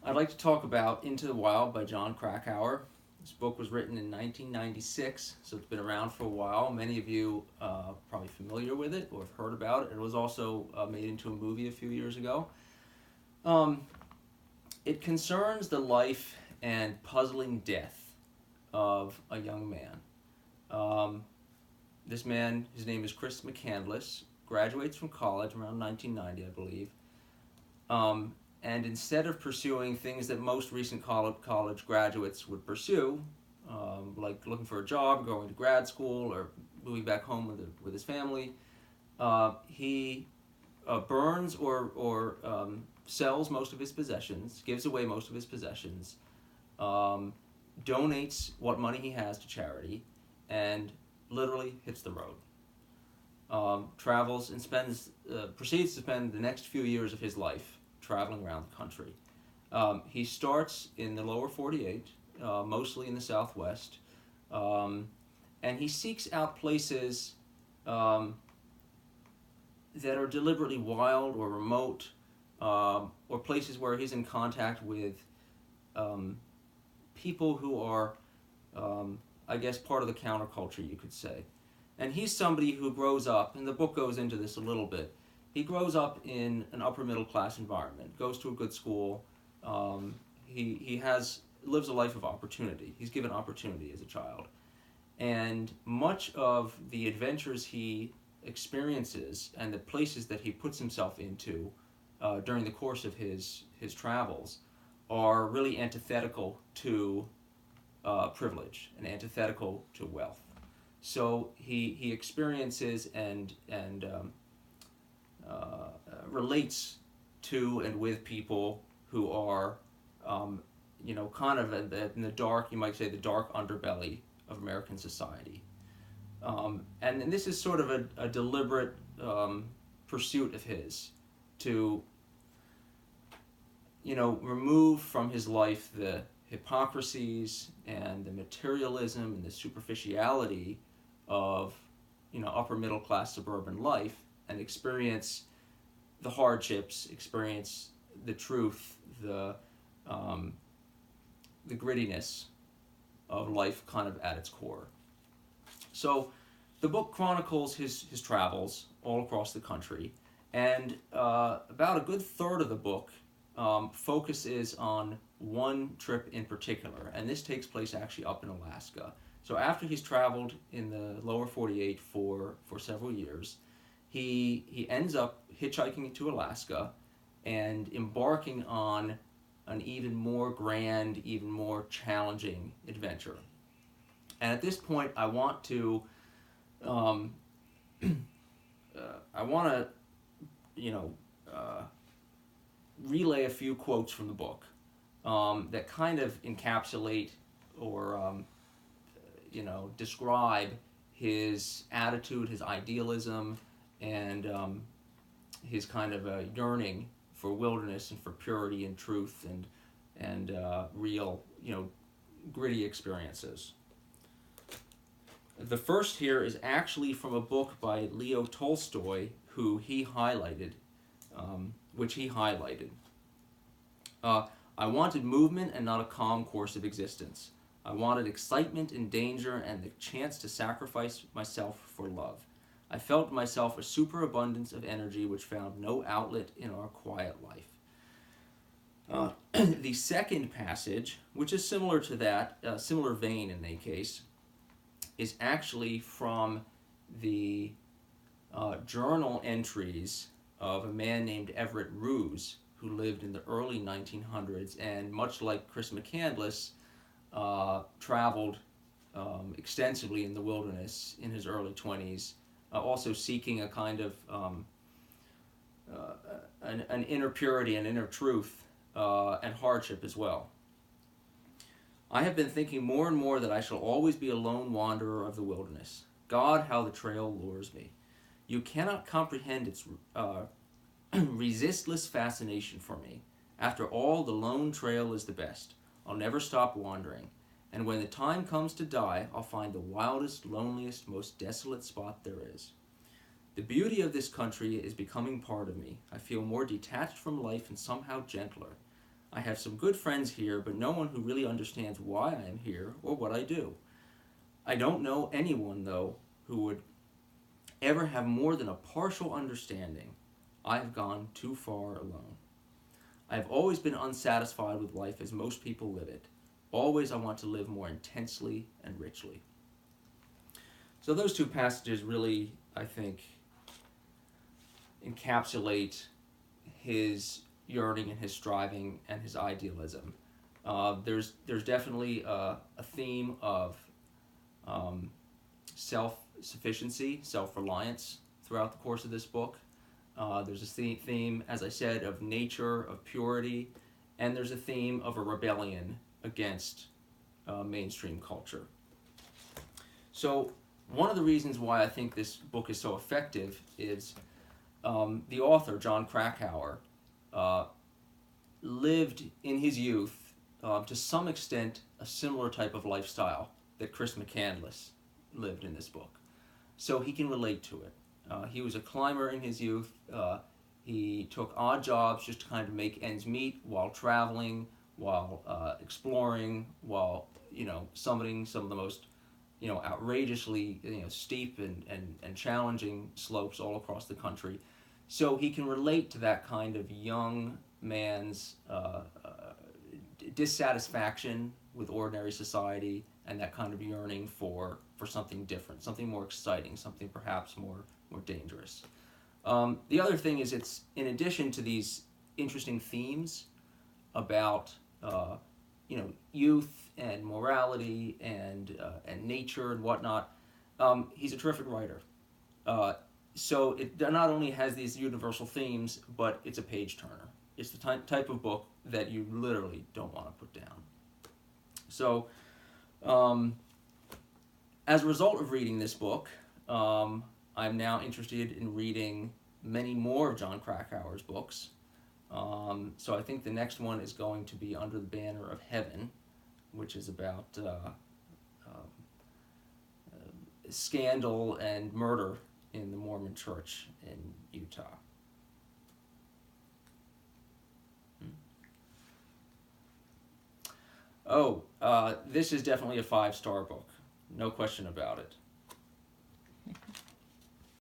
I'd like to talk about Into the Wild by Jon Krakauer. This book was written in 1996, so it's been around for a while. Many of you probably familiar with it or have heard about it. It was also made into a movie a few years ago. Um, it concerns the life and puzzling death of a young man. Um, this man, his name is Chris McCandless, graduates from college around 1990, I believe. Um, and instead of pursuing things that most recent college graduates would pursue, like looking for a job, going to grad school, or moving back home with his family, he burns or sells most of his possessions, gives away most of his possessions, um, donates what money he has to charity, and literally hits the road. Travels and proceeds to spend the next few years of his life traveling around the country. He starts in the lower 48, mostly in the Southwest, um, and he seeks out places um, that are deliberately wild or remote, or places where he's in contact with um, people who are, I guess, part of the counterculture, you could say. And he's somebody who grows up, and the book goes into this a little bit. He grows up in an upper middle class environment, goes to a good school. He lives a life of opportunity. He's given opportunity as a child, and much of the adventures he experiences and the places that he puts himself into during the course of his travels are really antithetical to privilege and antithetical to wealth. So he experiences and relates to and with people who are, kind of in the dark, you might say, the dark underbelly of American society. And this is sort of a deliberate pursuit of his to, remove from his life the hypocrisies and the materialism and the superficiality of, upper middle class suburban life, and experience the hardships, experience the truth, um, the grittiness of life kind of at its core. So the book chronicles his travels all across the country, and about a good third of the book focuses on one trip in particular, and this takes place actually up in Alaska. So after he's traveled in the lower 48 for several years, he ends up hitchhiking to Alaska and embarking on an even more grand, even more challenging adventure. And at this point, I want to, um, I want to, you know, uh, relay a few quotes from the book that kind of encapsulate or, describe his attitude, his idealism, and his kind of a yearning for wilderness and for purity and truth and real, gritty experiences. The first here is actually from a book by Leo Tolstoy, who he highlighted, which he highlighted. I wanted movement and not a calm course of existence. I wanted excitement and danger and the chance to sacrifice myself for love. I felt myself a superabundance of energy which found no outlet in our quiet life. The second passage, which is similar to that, similar vein in any case, is actually from the journal entries of a man named Everett Ruse, who lived in the early 1900s, and much like Chris McCandless, traveled extensively in the wilderness in his early 20s, also seeking a kind of an inner purity and inner truth and hardship as well. I have been thinking more and more that I shall always be a lone wanderer of the wilderness. God, how the trail lures me. You cannot comprehend its resistless fascination for me. After all, the lone trail is the best. I'll never stop wandering. And when the time comes to die, I'll find the wildest, loneliest, most desolate spot there is. The beauty of this country is becoming part of me. I feel more detached from life and somehow gentler. I have some good friends here, but no one who really understands why I am here or what I do. I don't know anyone, though, who would ever have more than a partial understanding. I have gone too far alone. I have always been unsatisfied with life as most people live it. Always I want to live more intensely and richly. So those two passages really, I think, encapsulate his yearning and his striving and his idealism. There's definitely a theme of self-sufficiency, self-reliance throughout the course of this book. There's a theme, as I said, of nature, of purity, and there's a theme of a rebellion against mainstream culture. So one of the reasons why I think this book is so effective is the author, Jon Krakauer, lived in his youth, to some extent, a similar type of lifestyle that Chris McCandless lived in this book. So he can relate to it. He was a climber in his youth. He took odd jobs just to kind of make ends meet while traveling, while exploring, while summiting some of the most outrageously steep and challenging slopes all across the country. So he can relate to that kind of young man's dissatisfaction with ordinary society and that kind of yearning for something different, something more exciting, something perhaps more dangerous. The other thing is, it's in addition to these interesting themes about youth and morality and nature and whatnot, he's a terrific writer. So it not only has these universal themes, but it's a page turner. It's the type of book that you literally don't want to put down. So as a result of reading this book, I'm now interested in reading many more of Jon Krakauer's books. So I think the next one is going to be Under the Banner of Heaven, which is about scandal and murder in the Mormon Church in Utah. Oh, this is definitely a 5-star book. No question about it.